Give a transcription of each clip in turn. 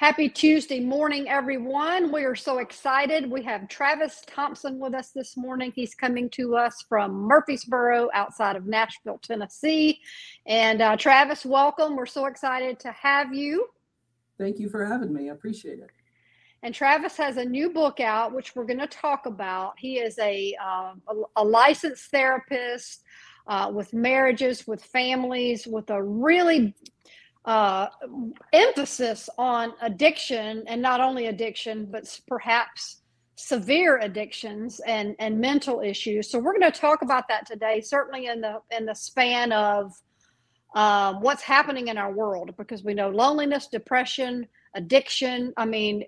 Happy Tuesday morning, everyone. We are so excited. We have Travis Thompson with us this morning. He's coming to us from Murfreesboro outside of Nashville, Tennessee. And Travis, welcome. We're so excited to have you. Thank you for having me. I appreciate it. And Travis has a new book out, which we're going to talk about. He is a licensed therapist with marriages, with families, with a really emphasis on addiction, and not only addiction, but perhaps severe addictions and mental issues. So we're going to talk about that today, certainly in the span of what's happening in our world, because we know loneliness, depression, addiction. I mean,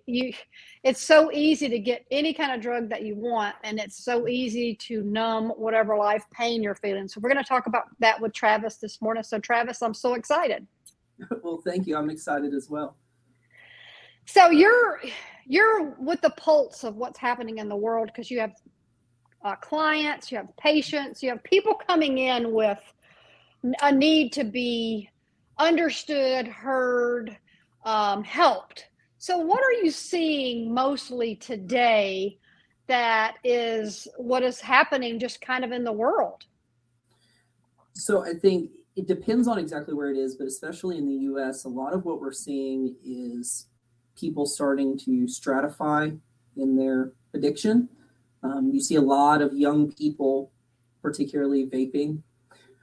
it's so easy to get any kind of drug that you want, and it's so easy to numb whatever life pain you're feeling. So we're going to talk about that with Travis this morning. So Travis, I'm so excited. Well, thank you. I'm excited as well. So you're with the pulse of what's happening in the world, because you have clients, you have patients, you have people coming in with a need to be understood, heard, helped. So what are you seeing mostly today that is what is happening just kind of in the world? So I think it depends on exactly where it is, but especially in the US, a lot of what we're seeing is people starting to stratify in their addiction. You see a lot of young people, particularly vaping,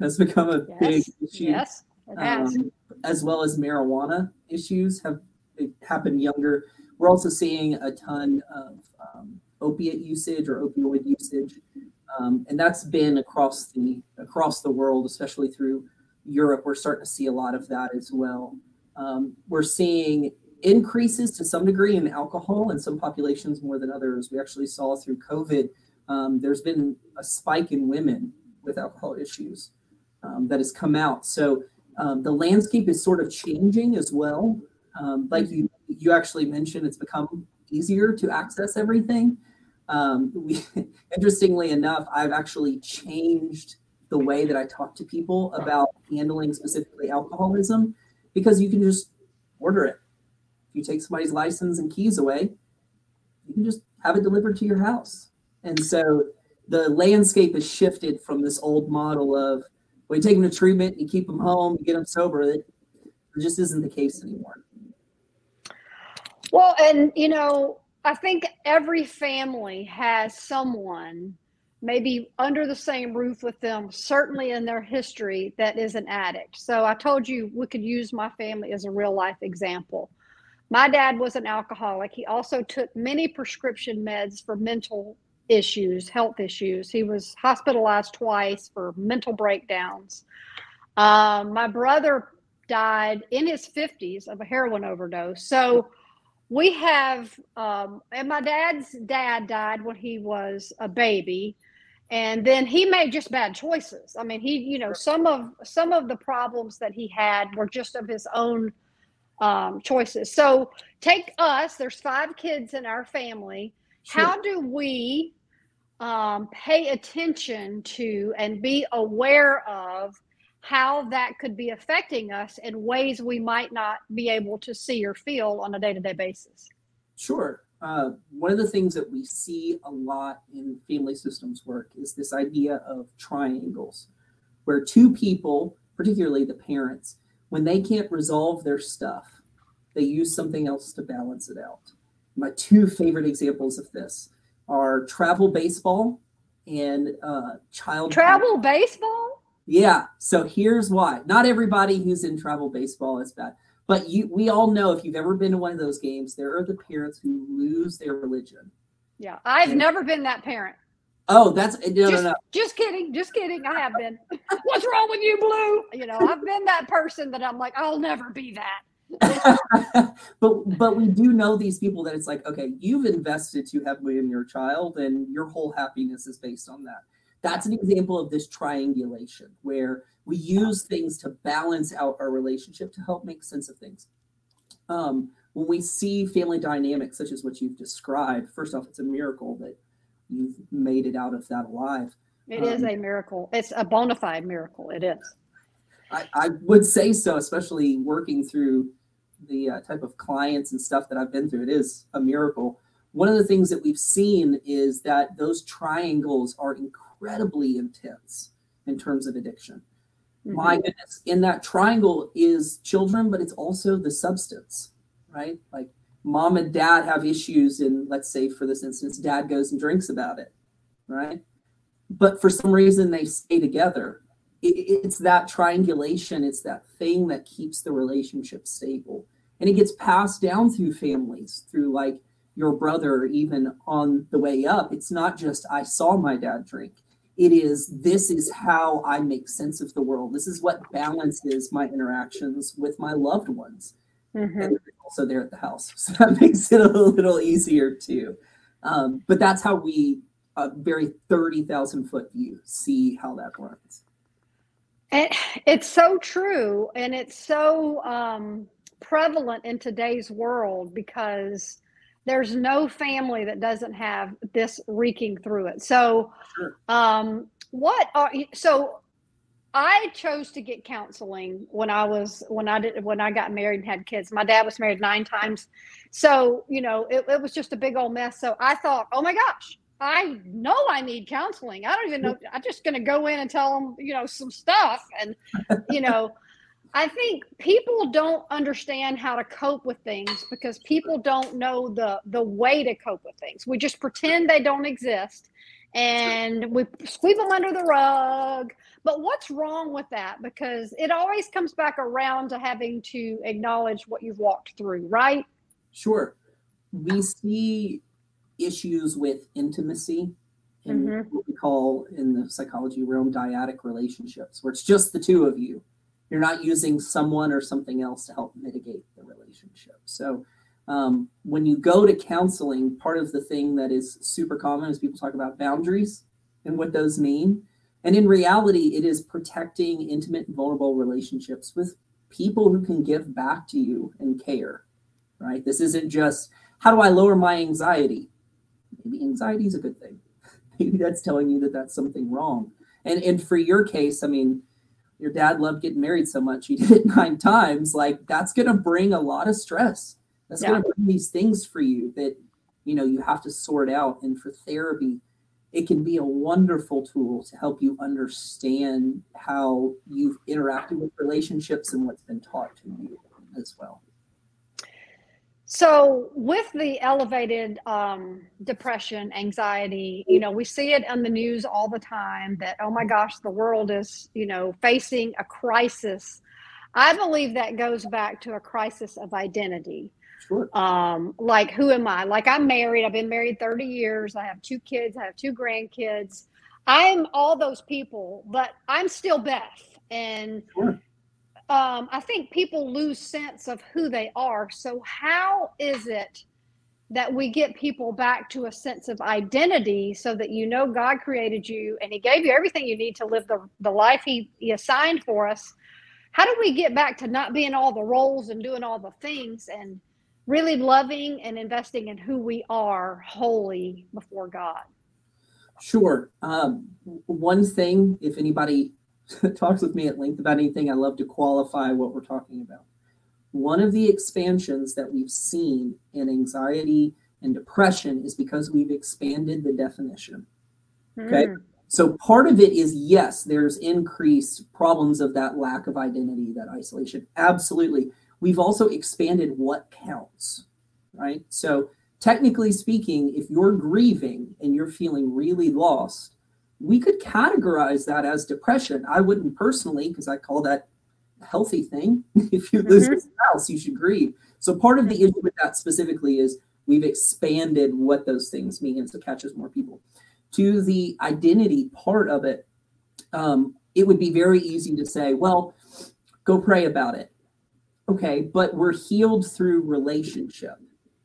has become a big issue. Yes, it has. As well as marijuana issues have happened younger. We're also seeing a ton of opiate usage or opioid usage. And that's been across the world, especially through Europe. We're starting to see a lot of that as well. We're seeing increases to some degree in alcohol in some populations more than others. We actually saw through COVID, there's been a spike in women with alcohol issues that has come out. So the landscape is sort of changing as well. Like you actually mentioned, it's become easier to access everything. Interestingly enough, I've actually changed the way that I talk to people about handling specifically alcoholism, because you can just order it. If you take somebody's license and keys away, you can just have it delivered to your house. And so the landscape has shifted from this old model of, well, you take them to treatment, you keep them home, you get them sober. It just isn't the case anymore. Well, and I think every family has someone maybe under the same roof with them, certainly in their history, that is an addict. So I told you we could use my family as a real life example. My dad was an alcoholic. He also took many prescription meds for mental issues, health issues. He was hospitalized twice for mental breakdowns. My brother died in his 50s of a heroin overdose. So we have, and my dad's dad died when he was a baby, and then he made just bad choices. I mean, some of the problems that he had were just of his own choices. So take us, there's 5 kids in our family. Sure. How do we pay attention to and be aware of how that could be affecting us in ways we might not be able to see or feel on a day-to-day basis? Sure. One of the things that we see a lot in family systems work is this idea of triangles, where 2 people, particularly the parents, when they can't resolve their stuff, they use something else to balance it out. My 2 favorite examples of this are travel baseball and travel baseball. Yeah. So here's why. Not everybody who's in travel baseball is bad, but we all know, if you've ever been to one of those games, there are the parents who lose their religion. Yeah, I've never been that parent. Oh, that's no. Just kidding. I have been. What's wrong with you, Blue? I've been that person that I'm like, I'll never be that. but we do know these people that it's like, okay, you've invested too heavily in your child, and your whole happiness is based on that. That's an example of this triangulation, where we use things to balance out our relationship to help make sense of things. When we see family dynamics such as what you've described, first off, it's a miracle that you've made it out of that alive. It is a miracle. It's a bona fide miracle. It is. I would say so, especially working through the type of clients and stuff that I've been through, it is a miracle. One of the things that we've seen is that those triangles are incredibly intense in terms of addiction. Mm-hmm. My goodness, in that triangle is children, but it's also the substance, right? Like mom and dad have issues, and let's say for this instance, dad goes and drinks about it, right? But for some reason they stay together. It's that triangulation, it's that thing that keeps the relationship stable. And it gets passed down through families, through like your brother, even on the way up. It's not just, I saw my dad drink. It is, this is how I make sense of the world. This is what balances my interactions with my loved ones. Mm-hmm. And also there at the house. So that makes it a little easier too. But that's how we, a very 30,000 foot view, see how that runs. And it's so true. And it's so prevalent in today's world, because there's no family that doesn't have this reeking through it. So, sure. So I chose to get counseling when I got married and had kids. My dad was married 9 times. So, it was just a big old mess. So I thought, oh my gosh, I know I need counseling. I don't even know. I'm just going to go in and tell them, some stuff. And, I think people don't understand how to cope with things because people don't know the way to cope with things. We just pretend they don't exist and we sweep them under the rug. But what's wrong with that? Because it always comes back around to having to acknowledge what you've walked through, right? Sure. We see issues with intimacy and mm-hmm. what we call in the psychology realm dyadic relationships, where it's just the two of you. You're not using someone or something else to help mitigate the relationship. So when you go to counseling, part of the thing that is super common is people talk about boundaries and what those mean. And in reality, it is protecting intimate and vulnerable relationships with people who can give back to you and care, right? This isn't just, how do I lower my anxiety? Maybe anxiety is a good thing. Maybe that's telling you that that's something wrong. And for your case, I mean, your dad loved getting married so much, he did it 9 times. Like, that's going to bring a lot of stress. That's going to bring these things for you that, you have to sort out. And for therapy, it can be a wonderful tool to help you understand how you've interacted with relationships and what's been taught to you as well. So with the elevated depression, anxiety, we see it on the news all the time that, oh my gosh, the world is, facing a crisis. I believe that goes back to a crisis of identity. Sure. Like, who am I? Like, I'm married. I've been married 30 years. I have 2 kids. I have 2 grandkids. I'm all those people, but I'm still Beth. And sure. I think people lose sense of who they are. So how is it that we get people back to a sense of identity so that God created you and he gave you everything you need to live the life he assigned for us? How do we get back to not being all the roles and doing all the things and really loving and investing in who we are wholly before God? Sure. One thing, if anybody talks with me at length about anything, I love to qualify what we're talking about. One of the expansions that we've seen in anxiety and depression is because we've expanded the definition. Okay. So part of it is, yes, there's increased problems of that lack of identity, that isolation. Absolutely. We've also expanded what counts, right? So technically speaking, if you're grieving and you're feeling really lost, we could categorize that as depression. I wouldn't personally, because I call that a healthy thing. If you lose a spouse, you should grieve. So part of the issue with that specifically is we've expanded what those things mean, so it catches more people. To the identity part of it, it would be very easy to say, well, go pray about it. Okay, but we're healed through relationship,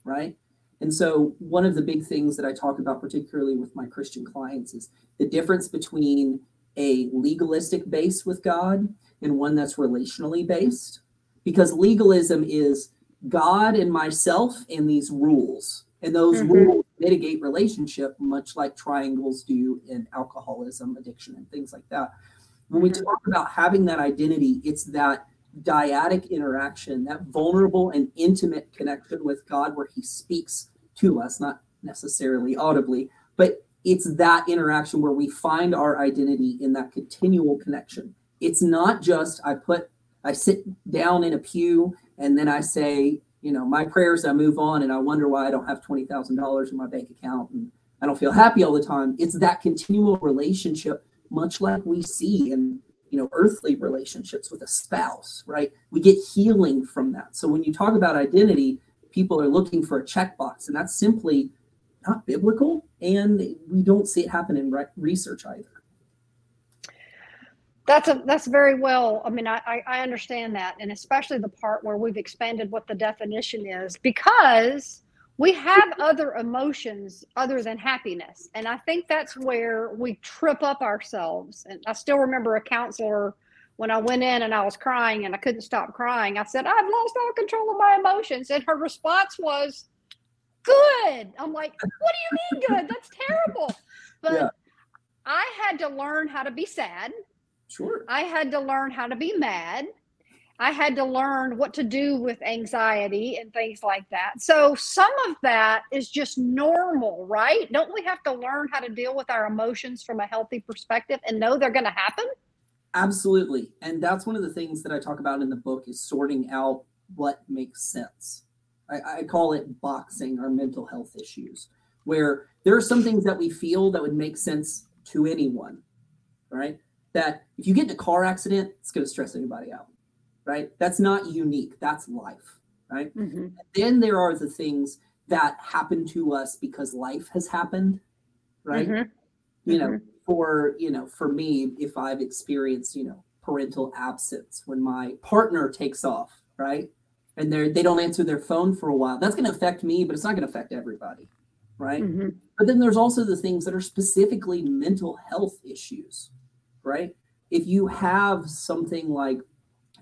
right? And so one of the big things that I talk about, particularly with my Christian clients, is the difference between a legalistic base with God and one that's relationally based. Because legalism is God and myself and these rules. And those rules mitigate relationship, much like triangles do in alcoholism, addiction, and things like that. When we talk about having that identity, it's that dyadic interaction, that vulnerable and intimate connection with God where he speaks to us, not necessarily audibly, but it's that interaction where we find our identity in that continual connection. It's not just I sit down in a pew and then I say, my prayers, I move on, and I wonder why I don't have $20,000 in my bank account and I don't feel happy all the time. It's that continual relationship, much like we see in earthly relationships with a spouse, right? We get healing from that. So when you talk about identity, people are looking for a checkbox, and that's simply not biblical, and we don't see it happen in research either. That's very well. I mean, I understand that, and especially the part where we've expanded what the definition is, because we have other emotions other than happiness. And I think that's where we trip up ourselves. And I still remember a counselor, when I went in and I was crying and I couldn't stop crying, I said, I've lost all control of my emotions. And her response was, good. I'm like, what do you mean good? That's terrible. But yeah. I had to learn how to be sad. Sure. I had to learn how to be mad. I had to learn what to do with anxiety and things like that. So some of that is just normal, right? Don't we have to learn how to deal with our emotions from a healthy perspective and know they're going to happen? Absolutely. And that's one of the things that I talk about in the book is sorting out what makes sense. I call it boxing our mental health issues, where there are some things that we feel that would make sense to anyone, right? That if you get in a car accident, it's going to stress anybody out. Right? That's not unique. That's life, right? Mm-hmm. Then there are the things that happen to us because life has happened, right? Mm-hmm. For me, if I've experienced, parental absence when my partner takes off, right? And they don't answer their phone for a while, that's going to affect me, but it's not going to affect everybody, right? Mm-hmm. But then there's also the things that are specifically mental health issues, right? If you have something like,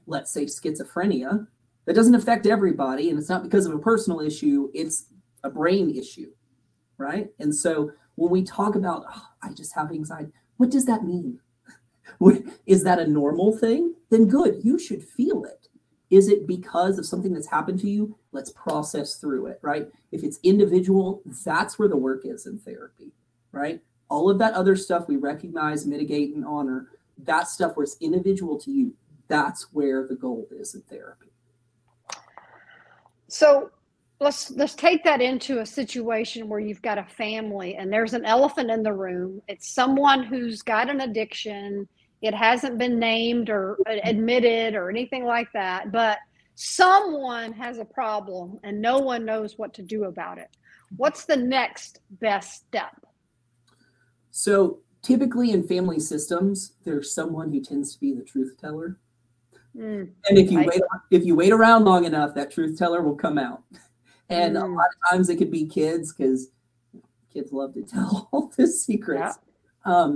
let's say, schizophrenia, that doesn't affect everybody, and it's not because of a personal issue, it's a brain issue, right? And so when we talk about, I just have anxiety, what does that mean? Is that a normal thing? Then good, you should feel it. Is it because of something that's happened to you? Let's process through it, right? If it's individual, that's where the work is in therapy, right? All of that other stuff we recognize, mitigate, and honor, that stuff where it's individual to you, that's where the goal is in therapy. So let's take that into a situation where you've got a family and there's an elephant in the room. It's someone who's got an addiction. It hasn't been named or admitted or anything like that, but someone has a problem and no one knows what to do about it. What's the next best step? So typically in family systems, there's someone who tends to be the truth teller. And if you wait around long enough, that truth teller will come out. And a lot of times it could be kids, because kids love to tell all the secrets. Yeah.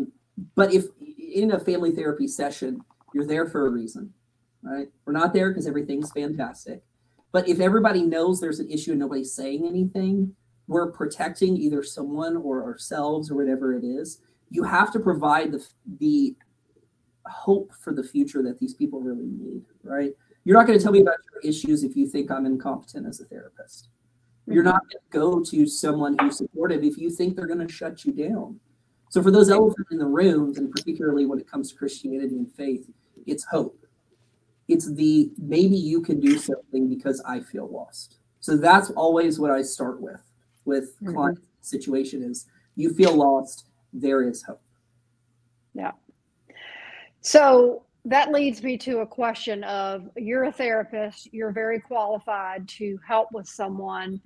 But if in a family therapy session, you're there for a reason, right? We're not there because everything's fantastic. But if everybody knows there's an issue and nobody's saying anything, we're protecting either someone or ourselves or whatever it is. You have to provide the hope for the future that these people really need, right? You're not going to tell me about your issues if you think I'm incompetent as a therapist. You're not going to go to someone who's supportive if you think they're going to shut you down. So for those elephants in the rooms, and particularly when it comes to Christianity and faith, it's hope. It's maybe you can do something because I feel lost. So that's always what I start with client situation is, you feel lost, there is hope. Yeah. So that leads me to a question of, you're a therapist, you're very qualified to help with someone.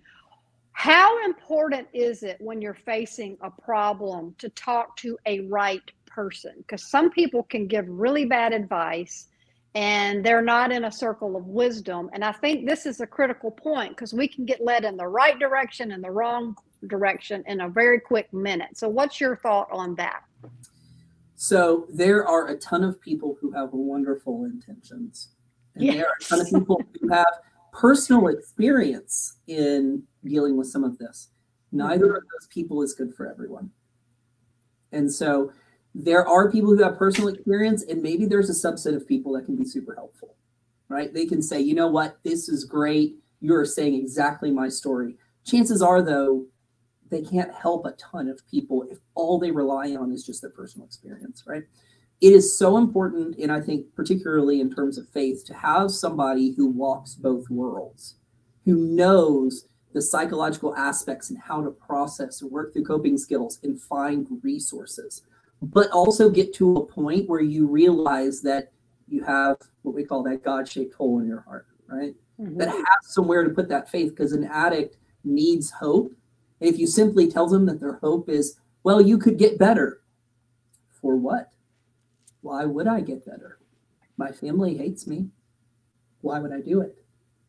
How important is it when you're facing a problem to talk to a right person? Because some people can give really bad advice and they're not in a circle of wisdom. And I think this is a critical point, because we can get led in the right direction and the wrong direction in a very quick minute. So what's your thought on that? So there are a ton of people who have wonderful intentions. And there are a ton of people who have personal experience in dealing with some of this. Neither of those people is good for everyone. And so there are people who have personal experience, and maybe there's a subset of people that can be super helpful. right? They can say, you know what, this is great. You're saying exactly my story. Chances are, though, they can't help a ton of people if all they rely on is just their personal experience, right? It is so important, and I think particularly in terms of faith, to have somebody who walks both worlds, who knows the psychological aspects and how to process and work through coping skills and find resources, but also get to a point where you realize that you have what we call that God-shaped hole in your heart, right? Mm-hmm. That has somewhere to put that faith, because an addict needs hope. And if you simply tell them that their hope is, well, you could get better, for what? Why would I get better? My family hates me. Why would I do it?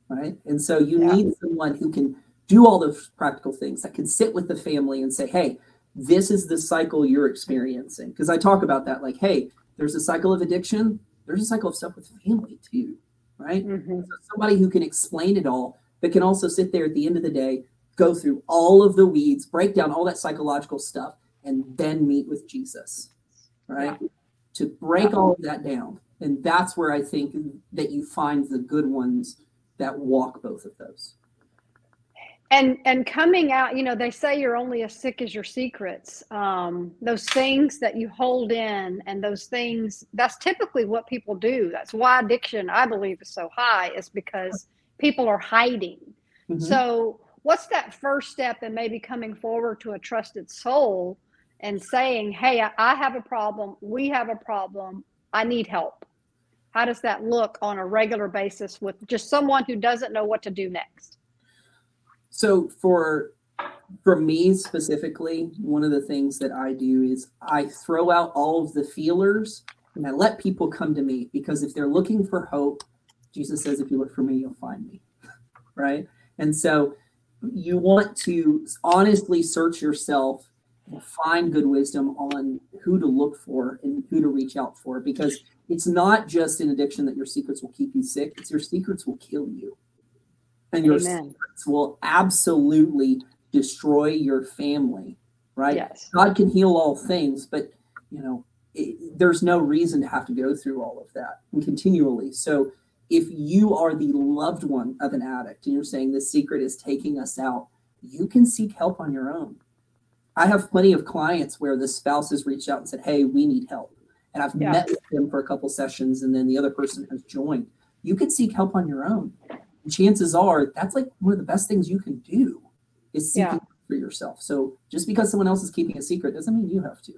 Right? And so you need someone who can do all those practical things, that can sit with the family and say, hey, this is the cycle you're experiencing. Because I talk about that, like, hey, there's a cycle of addiction. There's a cycle of stuff with family too, right? Mm-hmm. So somebody who can explain it all, but can also sit there at the end of the day, go through all of the weeds, break down all that psychological stuff, and then meet with Jesus, right? Yeah. To break all of that down. And that's where I think that you find the good ones that walk both of those. And coming out, you know, they say you're only as sick as your secrets. Those things that you hold in, and those things, that's typically what people do. That's why addiction, I believe, is so high, is because people are hiding. Mm-hmm. So what's that first step in maybe coming forward to a trusted soul and saying, hey, I have a problem. We have a problem. I need help. How does that look on a regular basis with just someone who doesn't know what to do next? So for me specifically, one of the things that I do is I throw out all of the feelers and I let people come to me, because if they're looking for hope, Jesus says, if you look for me, you'll find me, right? And so you want to honestly search yourself and find good wisdom on who to look for and who to reach out for, because it's not just in addiction that your secrets will keep you sick. It's your secrets will kill you. And your secrets will absolutely destroy your family, right? Yes. God can heal all things, but you know, there's no reason to have to go through all of that and continually. So if you are the loved one of an addict and you're saying this secret is taking us out, you can seek help on your own. I have plenty of clients where the spouse has reached out and said, hey, we need help. And I've met with them for a couple sessions, and then the other person has joined. You can seek help on your own. And chances are that's like one of the best things you can do is seeking for yourself. So just because someone else is keeping a secret doesn't mean you have to.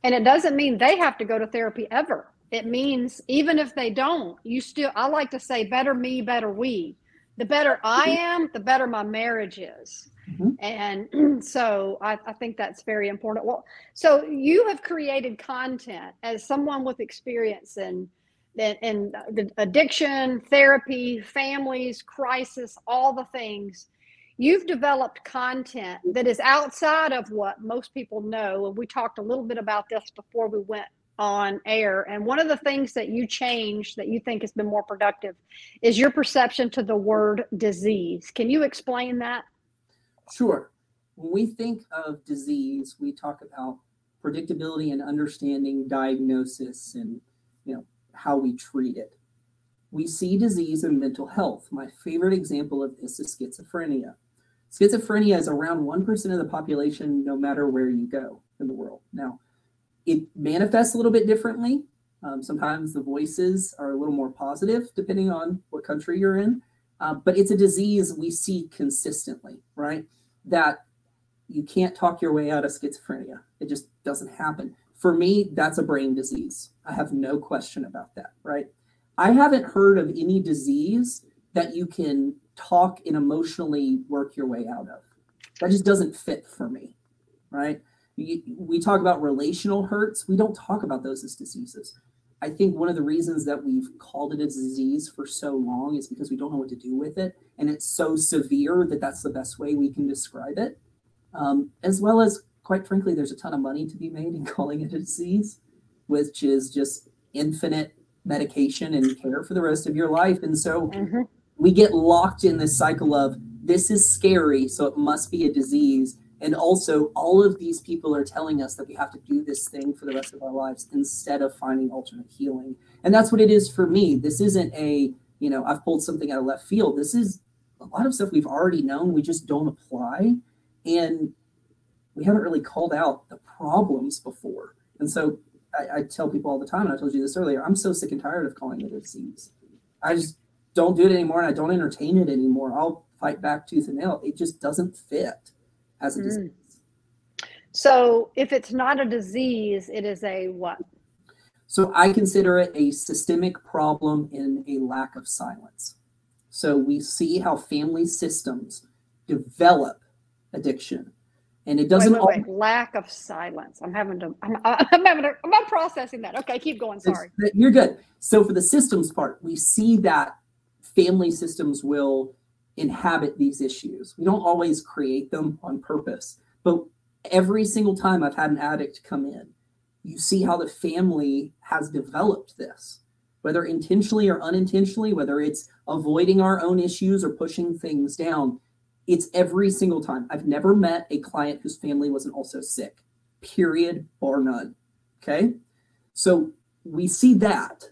And it doesn't mean they have to go to therapy ever. It means even if they don't, you still, I like to say, better me, better we. The better I am, the better my marriage is. Mm-hmm. And so I think that's very important. Well, so you have created content as someone with experience in the addiction, therapy, families, crisis, all the things. You've developed content that is outside of what most people know. And we talked a little bit about this before we went on air. And one of the things that you changed that you think has been more productive is your perception to the word disease. Can you explain that? Sure. When we think of disease, we talk about predictability and understanding diagnosis and, you know, how we treat it. We see disease in mental health. My favorite example of this is schizophrenia. Schizophrenia is around 1% of the population, no matter where you go in the world. Now, it manifests a little bit differently. Sometimes the voices are a little more positive, depending on what country you're in. But it's a disease we see consistently, right? That you can't talk your way out of schizophrenia. It just doesn't happen. For me, that's a brain disease. I have no question about that, right? I haven't heard of any disease that you can talk and emotionally work your way out of. That just doesn't fit for me, right? We talk about relational hurts. We don't talk about those as diseases. I think one of the reasons that we've called it a disease for so long is because we don't know what to do with it. And it's so severe that that's the best way we can describe it. As well as, quite frankly, there's a ton of money to be made in calling it a disease, which is just infinite medication and care for the rest of your life. And so we get locked in this cycle of this is scary, so it must be a disease. And also all of these people are telling us that we have to do this thing for the rest of our lives instead of finding alternate healing. And that's what it is for me. This isn't a you know, I've pulled something out of left field. This is a lot of stuff we've already known, we just don't apply. And we haven't really called out the problems before. And so I tell people all the time, and I told you this earlier, I'm so sick and tired of calling it a disease. I just don't do it anymore, and I don't entertain it anymore. I'll fight back tooth and nail. It just doesn't fit as a disease. So if it's not a disease, it is a what? So I consider it a systemic problem in a lack of silence. So we see how family systems develop addiction. And it doesn't wait. Lack of silence. I'm not processing that. Okay, keep going. Sorry. You're good. So for the systems part, we see that family systems will inhabit these issues. We don't always create them on purpose, but every single time I've had an addict come in, you see how the family has developed this, whether intentionally or unintentionally, whether it's avoiding our own issues or pushing things down. It's every single time. I've never met a client whose family wasn't also sick, period, bar none. Okay. So we see that.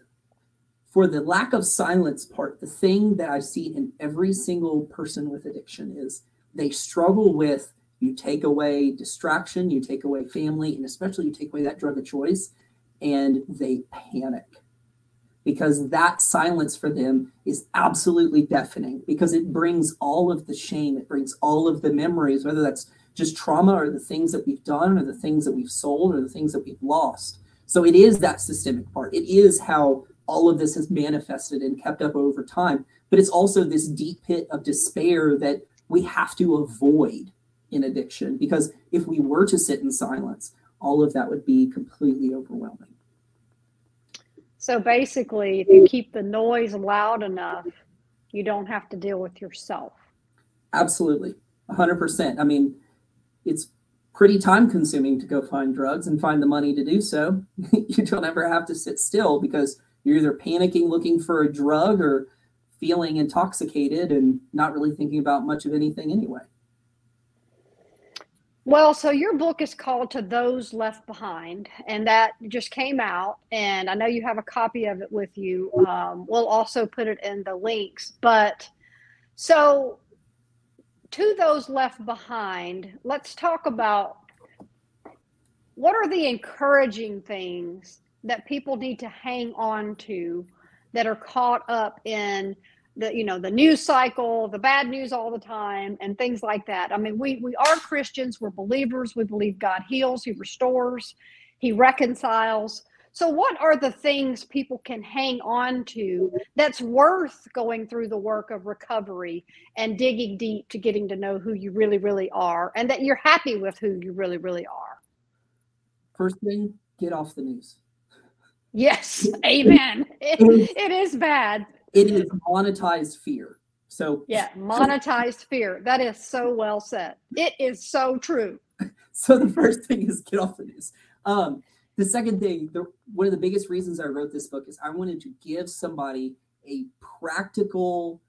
For the lack of silence part, the thing that I see in every single person with addiction is they struggle with, you take away distraction, you take away family, and especially you take away that drug of choice, and they panic. Because that silence for them is absolutely deafening, because it brings all of the shame, it brings all of the memories, whether that's just trauma or the things that we've done or the things that we've sold or the things that we've lost. So it is that systemic part. It is how all of this has manifested and kept up over time. But it's also this deep pit of despair that we have to avoid in addiction, because if we were to sit in silence, all of that would be completely overwhelming. So basically, if you keep the noise loud enough, you don't have to deal with yourself. Absolutely. 100%. I mean, it's pretty time consuming to go find drugs and find the money to do so. You don't ever have to sit still because you're either panicking looking for a drug or feeling intoxicated and not really thinking about much of anything anyway. Well, so your book is called To Those Left Behind, and that just came out, and I know you have a copy of it with you. We'll also put it in the links. But so To Those Left Behind, let's talk about what are the encouraging things that people need to hang on to that are caught up in the news cycle, the bad news all the time, and things like that. I mean, we are Christians, we're believers, we believe God heals, he restores, he reconciles. So what are the things people can hang on to that's worth going through the work of recovery and digging deep to getting to know who you really, really are, and that you're happy with who you really, really are? First thing, get off the news. Yes, amen. It is bad. It is monetized fear. So yeah, monetized fear. That is so well said. It is so true. So the first thing is get off the news. The second thing, one of the biggest reasons I wrote this book is I wanted to give somebody a practical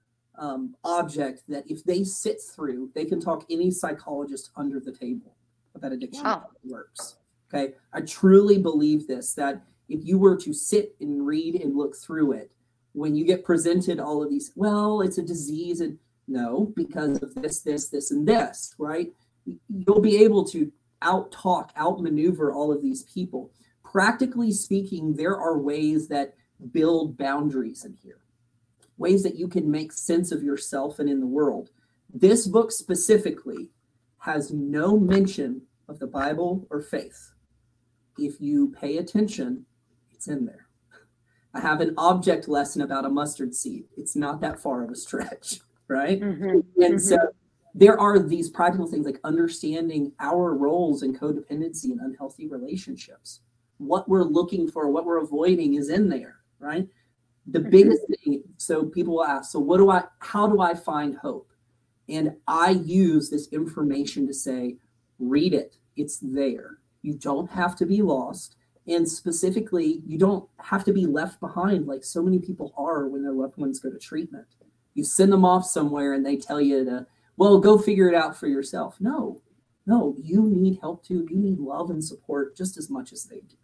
object that if they sit through, they can talk any psychologist under the table about addiction. Wow. Works. Okay. I truly believe this, that if you were to sit and read and look through it, when you get presented all of these, well, it's a disease, and no, because of this, and this, right? You'll be able to out-talk, out-maneuver all of these people. Practically speaking, there are ways that build boundaries in here, ways that you can make sense of yourself and in the world. This book specifically has no mention of the Bible or faith. If you pay attention, it's in there. I have an object lesson about a mustard seed. It's not that far of a stretch, right? And so there are these practical things like understanding our roles in codependency and unhealthy relationships. What we're looking for, what we're avoiding is in there, right? The biggest thing, so people will ask, so how do I find hope? And I use this information to say, read it. It's there. You don't have to be lost. And specifically, you don't have to be left behind like so many people are when their loved ones go to treatment. You send them off somewhere and they tell you to, well, go figure it out for yourself. No, you need help too. You need love and support just as much as they do.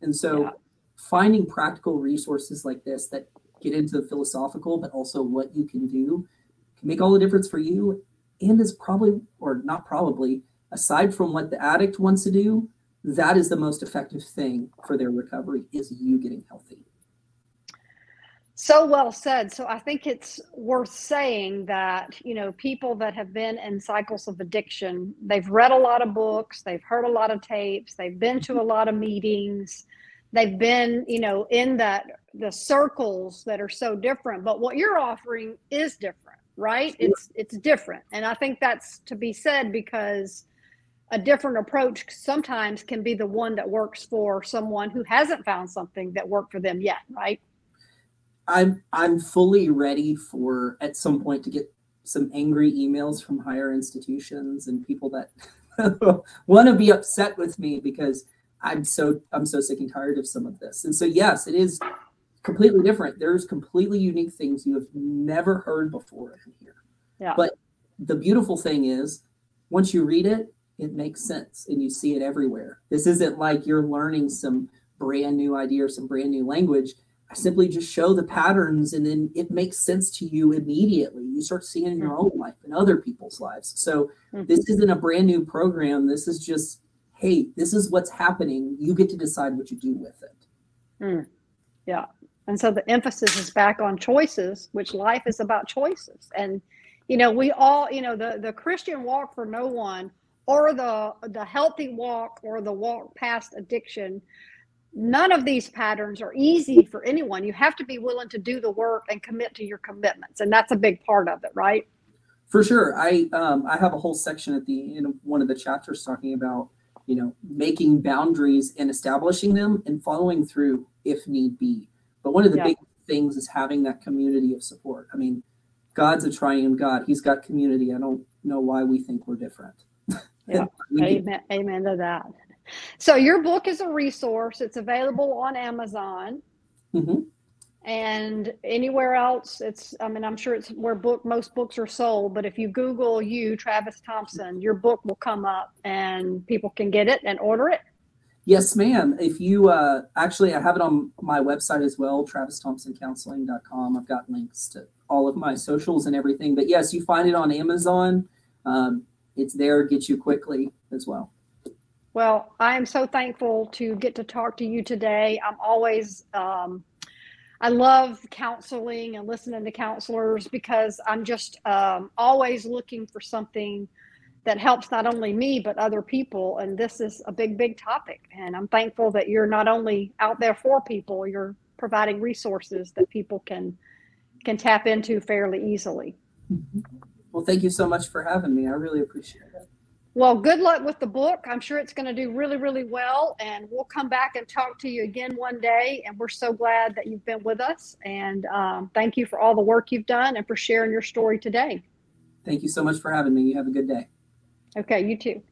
And so finding practical resources like this that get into the philosophical, but also what you can do can make all the difference for you. And is probably, or not probably, aside from what the addict wants to do, that is the most effective thing for their recovery, is you getting healthy. So well said. So I think it's worth saying that, people that have been in cycles of addiction, they've read a lot of books, they've heard a lot of tapes, they've been to a lot of meetings, they've been, in the circles that are so different. But what you're offering is different, right? Sure. It's different. And I think that's to be said, because a different approach sometimes can be the one that works for someone who hasn't found something that worked for them yet, right? I'm fully ready for, at some point, to get some angry emails from higher institutions and people that want to be upset with me because I'm so sick and tired of some of this. And so yes, it is completely different. There's completely unique things you have never heard before in here. Yeah. But the beautiful thing is, once you read it, it makes sense and you see it everywhere. This isn't like you're learning some brand new idea or some brand new language. I simply just show the patterns and then it makes sense to you immediately. You start seeing it in your own life and other people's lives. So this isn't a brand new program. This is just, hey, this is what's happening. You get to decide what you do with it. Yeah. And so the emphasis is back on choices, which life is about choices. And, we all, the Christian walk for no one, or the healthy walk, or the walk past addiction, none of these patterns are easy for anyone. You have to be willing to do the work and commit to your commitments. And that's a big part of it, right? For sure. I have a whole section at the end of one of the chapters talking about, making boundaries and establishing them and following through if need be. But one of the big things is having that community of support. I mean, God's a triune God. He's got community. I don't know why we think we're different. Yeah. Amen to that. So your book is a resource. It's available on Amazon and anywhere else. I'm sure it's where most books are sold, but if you Google Travis Thompson, your book will come up and people can get it and order it. Yes, ma'am. If you, actually, I have it on my website as well, TravisThompsonCounseling.com. I've got links to all of my socials and everything, but yes, you find it on Amazon. It's there, get you quickly as well. Well, I am so thankful to get to talk to you today. I'm always, I love counseling and listening to counselors because I'm just always looking for something that helps not only me, but other people. And this is a big, big topic. And I'm thankful that you're not only out there for people, you're providing resources that people can tap into fairly easily. Well, thank you so much for having me. I really appreciate it. Well, good luck with the book. I'm sure it's going to do really, really well. And we'll come back and talk to you again one day. And we're so glad that you've been with us. And thank you for all the work you've done and for sharing your story today. Thank you so much for having me. You have a good day. Okay, you too.